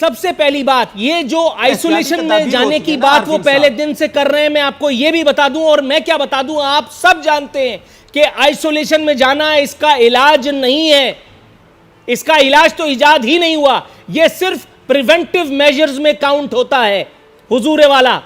सबसे पहली बात, ये जो आइसोलेशन में जाने की बात वो पहले दिन से कर रहे हैं, मैं आपको ये भी बता दूं, और मैं क्या बता दूं, आप सब जानते हैं कि आइसोलेशन में जाना इसका इलाज नहीं है, इसका इलाज तो इजाद ही नहीं हुआ, यह सिर्फ प्रिवेंटिव मेजर्स में काउंट होता है हुजूर वाला।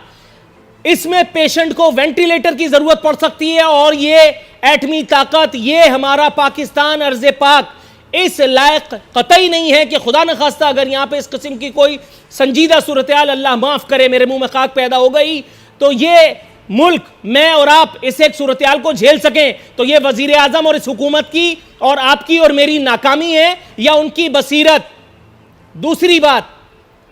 इसमें पेशेंट को वेंटिलेटर की जरूरत पड़ सकती है, और ये एटमी ताकत, ये हमारा पाकिस्तान अर्ज़े पाक इस लायक कतई नहीं है कि खुदा न खास्ता अगर यहां पे इस किस्म की कोई संजीदा सूरत हाल, अल्लाह माफ करे, मेरे मुंह में खाक पैदा हो गई, तो ये मुल्क, मैं और आप इस एक सूरत हाल को झेल सकें, तो ये वजीर आजम और इस हुकूमत की और आपकी और मेरी नाकामी है या उनकी बसीरत। दूसरी बात,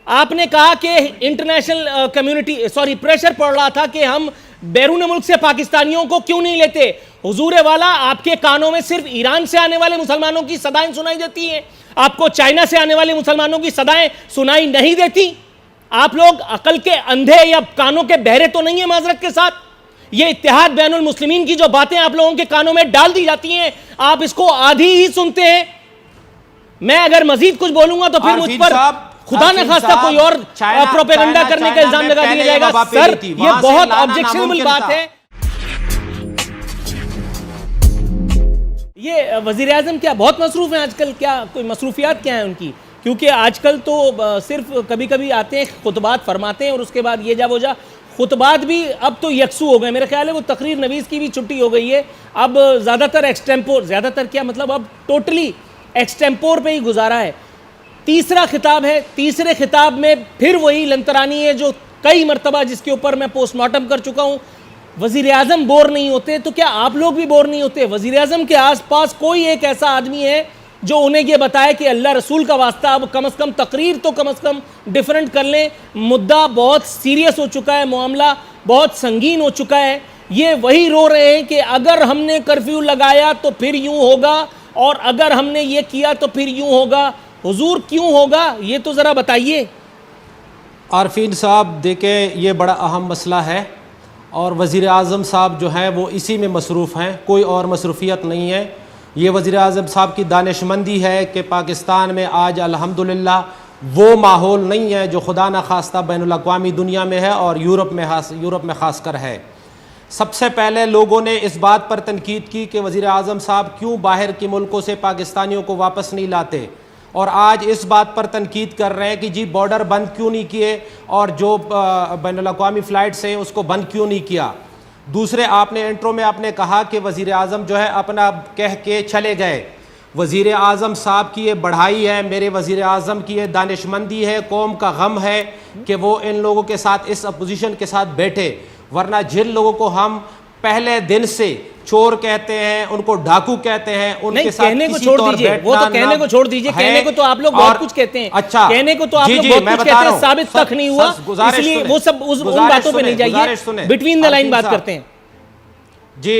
आपने कहा कि इंटरनेशनल कम्युनिटी प्रेशर पड़ रहा था कि हम बैरून मुल्क से पाकिस्तानियों को क्यों नहीं लेते। हुजूर वाला, आपके कानों में सिर्फ ईरान से आने वाले मुसलमानों की सदाएं सुनाई देती हैं, आपको चाइना से आने वाले मुसलमानों की सदाएं सुनाई नहीं देती। आप लोग अकल के अंधे या कानों के बहरे तो नहीं है माजरत के साथ। ये इत्तेहाद बैनुल मुस्लिमीन की जो बातें आप लोगों के कानों में डाल दी जाती हैं, आप इसको आधी ही सुनते हैं। मैं अगर मजीद कुछ बोलूंगा तो फिर मुझ पर खुदा न खास्ता कोई और प्रोपेगेंडा करने का इल्जाम लगा दिया जाएगा। सर, ये बहुत ऑब्जेक्शनेबल बात है। ये वजीर आजम क्या बहुत मसरूफ हैं आजकल, क्या कोई मसरूफियात क्या है उनकी? क्योंकि आजकल तो सिर्फ कभी कभी आते हैं, खुतबात फरमाते हैं और उसके बाद ये जा वो जा। खुतबात भी अब तो यकसू हो गए, मेरा ख्याल है वो तकरीर नवीज़ की भी छुट्टी हो गई है, अब ज़्यादातर एक्सटेम्पोर, ज़्यादातर क्या मतलब, अब टोटली एक्सटेम्पोर पे ही गुजारा है। तीसरा खिताब है, तीसरे खिताब में फिर वही लंतरानी है जो कई मरतबा जिसके ऊपर मैं पोस्टमार्टम कर चुका हूँ। वज़ीर आज़म बोर नहीं होते तो क्या आप लोग भी बोर नहीं होते? वज़ीर आज़म के आसपास कोई एक ऐसा आदमी है जो उन्हें यह बताए कि अल्लाह रसूल का वास्ता, अब कम से कम तकरीर तो कम से कम डिफरेंट कर लें, मुद्दा बहुत सीरियस हो चुका है, मामला बहुत संगीन हो चुका है। ये वही रो रहे हैं कि अगर हमने कर्फ्यू लगाया तो फिर यूं होगा, और अगर हमने ये किया तो फिर यूं होगा। हुजूर क्यों होगा, ये तो ज़रा बताइए। आरफीन साहब, देखें ये बड़ा अहम मसला है और वज़ीर आज़म साहब जो हैं वो इसी में मसरूफ़ हैं, कोई और मसरूफियत नहीं है। ये वज़ीर आज़म साहब की दानिशमंदी है कि पाकिस्तान में आज अल्हम्दुलिल्लाह वो माहौल नहीं है जो खुदा न खास्ता बैनुल अक़वामी दुनिया में है और यूरोप में ख़ासकर है। सबसे पहले लोगों ने इस बात पर तनकीद की कि वज़ीर आज़म साहब क्यों बाहर के मुल्कों से पाकिस्तानियों को वापस नहीं लाते, और आज इस बात पर तनकीद कर रहे हैं कि जी बॉर्डर बंद क्यों नहीं किए और जो बैनुल अक़वामी फ़्लाइट्स हैं उसको बंद क्यों नहीं किया। दूसरे, आपने इंट्रो में आपने कहा कि वज़ीर आज़म जो है अपना कह के चले गए। वज़ीर आज़म साहब की ये बढ़ाई है, मेरे वज़ीर आज़म की ये दानिशमंदी है, कौम का गम है कि वो इन लोगों के साथ, इस अपोजिशन के साथ बैठे, वरना जिन लोगों को हम पहले दिन से चोर कहते हैं, उनको डाकू कहते हैं, उनके साथ कहने को छोड़ दीजिए, वो तो कहने को छोड़ दीजिए, कहने को तो आप लोग बहुत कुछ कहते हैं। अच्छा, कहने को तो आप लोग बहुत कुछ कहते हैं, साबित तक नहीं हुआ, इसलिए वो सब उन बातों पे नहीं जाइए, बिटवीन द लाइन बात करते हैं। जी,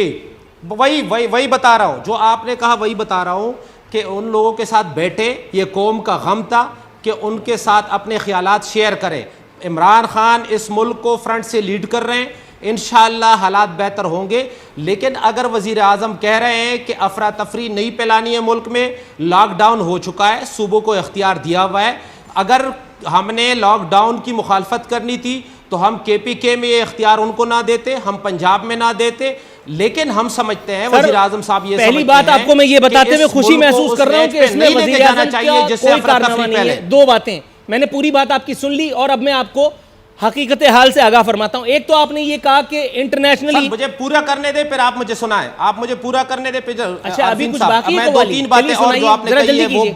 वही बता रहा हूं, जो आपने कहा वही बता रहा हूं कि उन लोगों के साथ बैठे, ये कौम का गम था कि उनके साथ अपने ख्यालात शेयर करें। इमरान खान इस मुल्क को फ्रंट से लीड कर रहे हैं, इंशाअल्लाह हालात बेहतर होंगे। लेकिन अगर वज़ीर आज़म कह रहे हैं कि अफरा तफरी नहीं फैलानी है मुल्क में, लॉकडाउन हो चुका है, सूबों को इख्तियार दिया हुआ है, अगर हमने लॉकडाउन की मुखालफत करनी थी तो हम KPK में ये इख्तियार उनको ना देते, हम पंजाब में ना देते। लेकिन हम समझते हैं वज़ीर आज़म साहब ये पहली बात आपको मैं ये बताते हुए खुशी महसूस कर रहा हूं कि इसमें वज़ीर आज़म का कोई कारनामा नहीं है। दो बातें, मैंने पूरी बात आपकी सुन ली और अब मैं आपको हकीकत हाल से आगाह फरमाता हूं। एक तो आपने ये कहा कि इंटरनेशनली, मुझे पूरा करने दे फिर आप मुझे सुनाएं, आप मुझे पूरा करने दे फिर। अच्छा, अभी कुछ बाकी है, मैं दो तीन बातें और जो आपने कही है वो,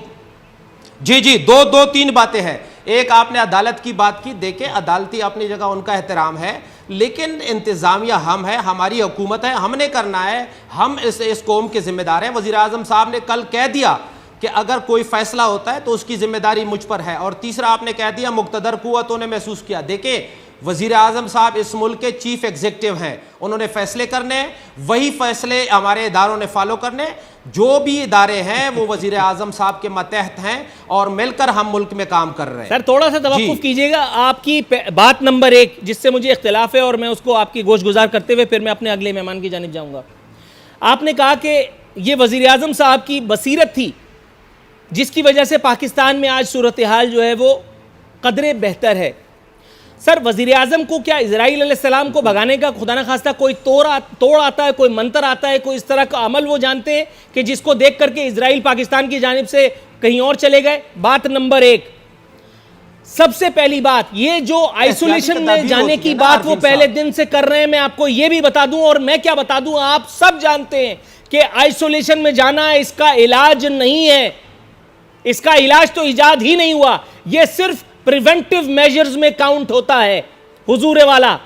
जी दो तीन बातें हैं। एक, आपने अदालत की बात की, देखें अदालती अपनी जगह उनका एहतराम है, लेकिन इंतजामिया हम है, हमारी हुकूमत है, हमने करना है, हम इस कौम के जिम्मेदार हैं। वज़ीर आज़म साहब ने कल कह दिया कि अगर कोई फैसला होता है तो उसकी जिम्मेदारी मुझ पर है। और तीसरा, आपने कह दिया मुक़्तदर कुव्वतों ने महसूस किया। देखें, वज़ीर आज़म साहब इस मुल्क के चीफ एग्जीक्यूटिव हैं, उन्होंने फैसले करने हैं, वही फैसले हमारे इदारों ने फॉलो करने। जो भी इदारे हैं वो वज़ीर आज़म साहब के मतहत हैं और मिलकर हम मुल्क में काम कर रहे हैं। सर, थोड़ा सा तवक्कुफ कीजिएगा, आपकी बात नंबर 1 जिससे मुझे इख्तिलाफ है और मैं उसको आपकी गोश गुजार करते हुए फिर मैं अपने अगले मेहमान की जानिब जाऊँगा। आपने कहा कि ये वज़ीर आज़म साहब की बसीरत थी जिसकी वजह से पाकिस्तान में आज सूरत हाल जो है वो कदरे बेहतर है। सर, वजीर आजम को क्या इजराइल अलैहिस्सलाम को भगाने का खुदा न खास्ता कोई तोड़ आता है, कोई मंत्र आता है, कोई इस तरह का अमल वो जानते हैं कि जिसको देख करके इजराइल पाकिस्तान की जानिब से कहीं और चले गए? बात नंबर एक, सबसे पहली बात, ये जो आइसोलेशन में जाने की बात वो पहले दिन से कर रहे हैं, मैं आपको ये भी बता दूं, और मैं क्या बता दूं, आप सब जानते हैं कि आइसोलेशन में जाना इसका इलाज नहीं है। इसका इलाज तो इजाद ही नहीं हुआ, ये सिर्फ प्रिवेंटिव मेजर्स में काउंट होता है हुजूर वाला।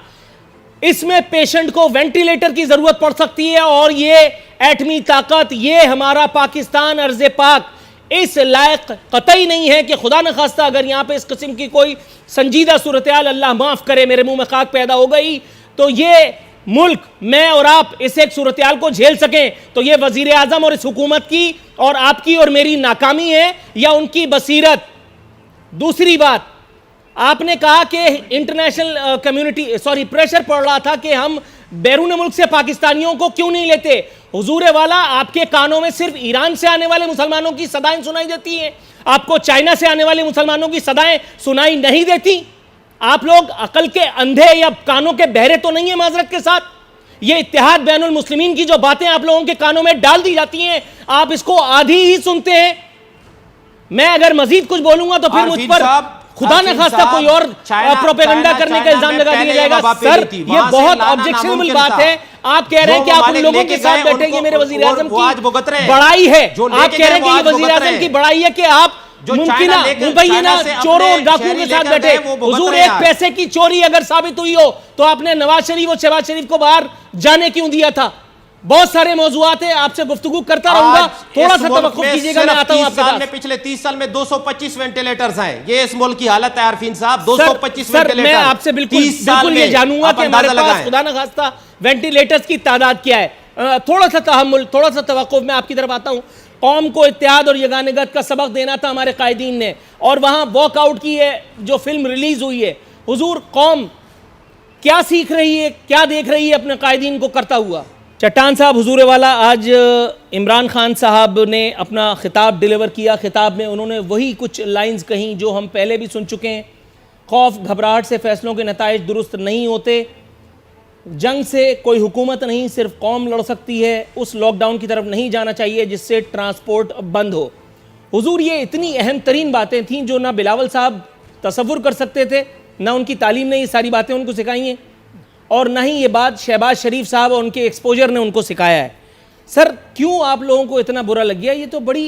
इसमें पेशेंट को वेंटिलेटर की जरूरत पड़ सकती है, और ये एटमी ताकत, ये हमारा पाकिस्तान अर्ज़े पाक इस लायक कतई नहीं है कि खुदा न खास्ता अगर यहां पे इस किस्म की कोई संजीदा सूरत हाल, अल्लाह माफ करे, मेरे मुंह में खाक पैदा हो गई, तो ये मुल्क, मैं और आप इस एक सूरत हाल को झेल सकें, तो ये वजीर आजम और इस हुकूमत की और आपकी और मेरी नाकामी है या उनकी बसीरत। दूसरी बात, आपने कहा कि इंटरनेशनल कम्युनिटी प्रेशर पड़ रहा था कि हम बैरून मुल्क से पाकिस्तानियों को क्यों नहीं लेते। हुजूर वाला, आपके कानों में सिर्फ ईरान से आने वाले मुसलमानों की सदाएं सुनाई देती हैं, आपको चाइना से आने वाले मुसलमानों की सदाएं सुनाई नहीं देती। आप लोग अकल के अंधे या कानों के बहरे तो नहीं है माजरत के साथ। ये इत्तेहाद बैनुल मुस्लिमीन की जो बातें आप लोगों के कानों में डाल दी जाती हैं, आप इसको आधी ही सुनते हैं। मैं अगर मजीद कुछ बोलूंगा तो फिर मुझ पर खुदा न खास्ता कोई और प्रोपेगेंडा करने का इल्जाम लगा दिया जाएगा। सर, ये बहुत ऑब्जेक्शनेबल बात है। आप कह रहे हैं कि आप उन लोगों के साथ बैठेंगे, मेरे वजीर आजम की बड़ाई है। आप कह रहे हैं कि ये वजीर आजम की बड़ाई है कि आप मुमकिन मुबैना चोरों और डाकुओं के साथ बैठे। हुजूर, एक पैसे की चोरी अगर साबित हुई हो तो आपने नवाज शरीफ और शहबाज शरीफ को बाहर जाने क्यों दिया था? बहुत सारे मौजूआत है, आपसे गुफ्तगू करता रहूंगा, थोड़ा सा तवक्कुफ कीजिएगा, मैं आता हूं आपके पास। पिछले 30 साल में 225 वेंटिलेटर्स हैं, ये इस मुल्क की हालत है आरफीन साहब। 225 वेंटिलेटर। मैं आपसे बिल्कुल ये जानूंगा कि हमारे पास खुदा न खास्ता वेंटिलेटर्स की तादाद क्या है। थोड़ा सा तहम्मुल, थोड़ा सा तवक्कुफ, मैं आपकी तरफ आता हूं। कौम को इत्तेहाद और यगानगत का सबक देना था हमारे कायदीन ने, और वहां वॉकआउट की है जो फिल्म रिलीज हुई है। हुजूर, कौम क्या सीख रही है, क्या देख रही है अपने कायदीन को करता हुआ? चट्टान साहब, हुजूर वाला, आज इमरान खान साहब ने अपना खिताब डिलीवर किया। खिताब में उन्होंने वही कुछ लाइंस कहीं जो हम पहले भी सुन चुके हैं। खौफ घबराहट से फैसलों के नताइज दुरुस्त नहीं होते, जंग से कोई हुकूमत नहीं, सिर्फ कौम लड़ सकती है। उस लॉकडाउन की तरफ नहीं जाना चाहिए जिससे ट्रांसपोर्ट बंद हो। हुजूर, ये इतनी अहम तरीन बातें थीं जो ना बिलावल साहब तसव्वुर कर सकते थे, ना उनकी तालीम ने ये सारी बातें उनको सिखाई हैं, और ना ही ये बात शहबाज शरीफ साहब और उनके एक्सपोजर ने उनको सिखाया है। सर, क्यों आप लोगों को इतना बुरा लग गया? ये तो बड़ी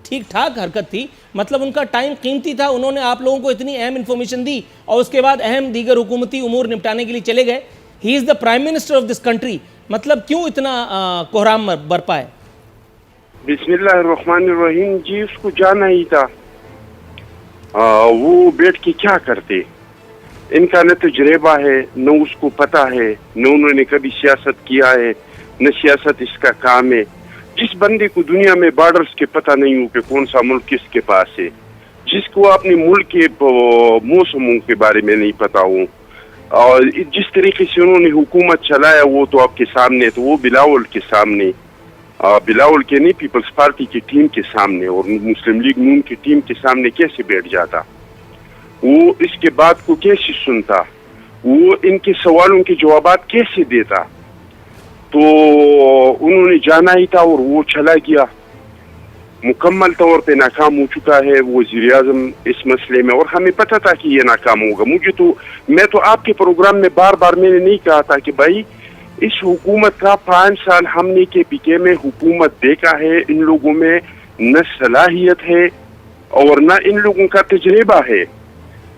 ठीक ठाक हरकत थी, मतलब उनका टाइम कीमती था, उन्होंने आप लोगों को इतनी अहम इंफॉर्मेशन दी और उसके बाद अहम दीगर हुकूमती उमूर निपटाने के लिए चले गए। He is the prime minister of this country, मतलब क्यों इतना कोहराम बरपा है? बिस्मिल्लाहिर्रहमानिर्रहीम जी, उसको जाना ही था। वो बैठ के क्या करते? इनका न तजुर्बा है, न उसको पता है, न उन्होंने कभी सियासत किया है, न सियासत इसका काम है। जिस बंदे को दुनिया में बॉर्डर्स के पता नहीं हो कि कौन सा मुल्क किसके पास है, जिसको अपने मुल्क के मौसमों के बारे में नहीं पता हो, और जिस तरीके से उन्होंने हुकूमत चलाया वो तो आपके सामने, तो वो बिलावल के सामने, बिलावल के नहीं, पीपल्स पार्टी की टीम के सामने और मुस्लिम लीग नून की टीम के सामने कैसे बैठ जाता? वो इसके बात को कैसे सुनता? वो इनके सवालों के जवाबात कैसे देता? तो उन्होंने जाना ही था और वो चला गया। मुकम्मल तौर पे नाकाम हो चुका है वज़ीर आज़म इस मसले में, और हमें पता था कि ये नाकाम होगा। मैं तो आपके प्रोग्राम में बार बार मैंने नहीं कहा था कि भाई इस हुकूमत का 5 साल हमने KPK में हुकूमत देखा है, इन लोगों में न सलाहियत है और न इन लोगों का तजुर्बा है,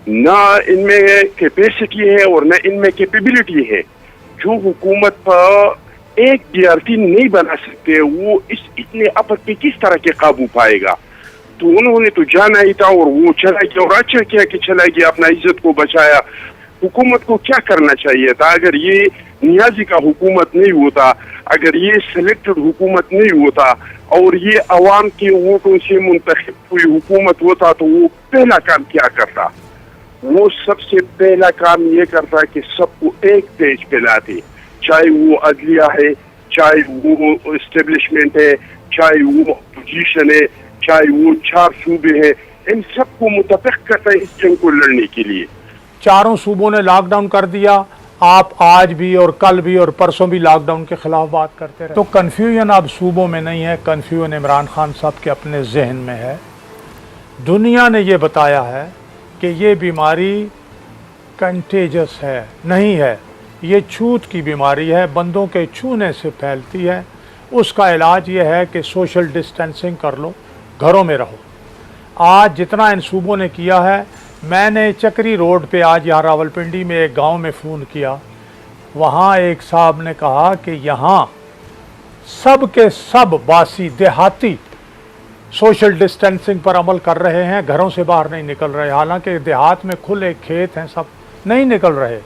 न इनमें कैपेसिटी है और न इनमें कैपेबिलिटी है। जो हुकूमत पर एक DRT नहीं बना सकते, वो इस इतने अपर पे किस तरह के काबू पाएगा? तो उन्होंने तो जाना ही था और वो चला गया, और अच्छा किया कि चला गया, अपना इज्जत को बचाया। हुकूमत को क्या करना चाहिए था? अगर ये नियाजी का हुकूमत नहीं होता, अगर ये सिलेक्टेड हुकूमत नहीं होता और ये अवाम के वोटों से मुंतखब हुई हुकूमत होता, तो वो पहला काम क्या करता? वो सबसे पहला काम ये करता कि सबको एक पेज पे लाते, चाहे वो अदलिया है, चाहे वो एस्टेब्लिशमेंट है, चाहे वो अपोजिशन है, चाहे वो 4 सूबे हैं, इन सबको मुतफिक करता है इस जंग को लड़ने के लिए। चारों सूबों ने लॉकडाउन कर दिया, आप आज भी और कल भी और परसों भी लॉकडाउन के खिलाफ बात करते रहे। तो कन्फ्यूजन अब सूबों में नहीं है, कन्फ्यूजन इमरान खान साहब के अपने जहन में है। दुनिया ने ये बताया है कि ये बीमारी कंटेजस है, नहीं है, ये छूत की बीमारी है, बंदों के छूने से फैलती है। उसका इलाज ये है कि सोशल डिस्टेंसिंग कर लो, घरों में रहो। आज जितना इन सूबों ने किया है, मैंने चक्री रोड पे आज यहाँ रावलपिंडी में एक गांव में फ़ोन किया, वहाँ एक साहब ने कहा कि यहाँ सब के सब बासी देहाती सोशल डिस्टेंसिंग पर अमल कर रहे हैं, घरों से बाहर नहीं निकल रहे। हालांकि देहात में खुले खेत हैं, सब नहीं निकल रहे,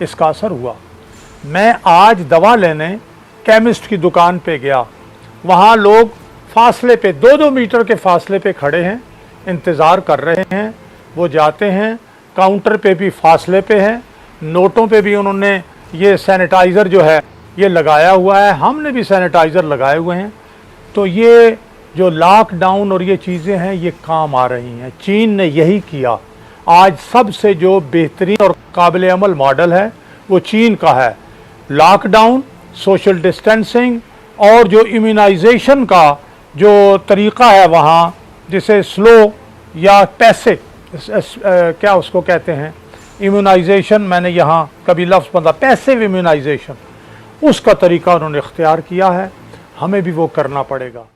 इसका असर हुआ। मैं आज दवा लेने केमिस्ट की दुकान पे गया, वहाँ लोग फासले पे 2-2 मीटर के फासले पे खड़े हैं, इंतज़ार कर रहे हैं। वो जाते हैं, काउंटर पे भी फासले पे है, नोटों पे भी उन्होंने ये सैनिटाइज़र जो है ये लगाया हुआ है, हमने भी सैनिटाइज़र लगाए हुए हैं। तो ये जो लॉकडाउन और ये चीज़ें हैं ये काम आ रही हैं। चीन ने यही किया। आज सबसे जो बेहतरीन और काबिल अमल मॉडल है वो चीन का है। लॉकडाउन, सोशल डिस्टेंसिंग और जो इम्यूनाइजेशन का जो तरीक़ा है वहाँ, जिसे स्लो या पैसे क्या उसको कहते हैं, इम्यूनाइजेशन, मैंने यहाँ कभी लफ्ज़ पढ़ा, पैसिव इम्यूनाइजेशन, उसका तरीका उन्होंने इख्तियार किया है। हमें भी वो करना पड़ेगा।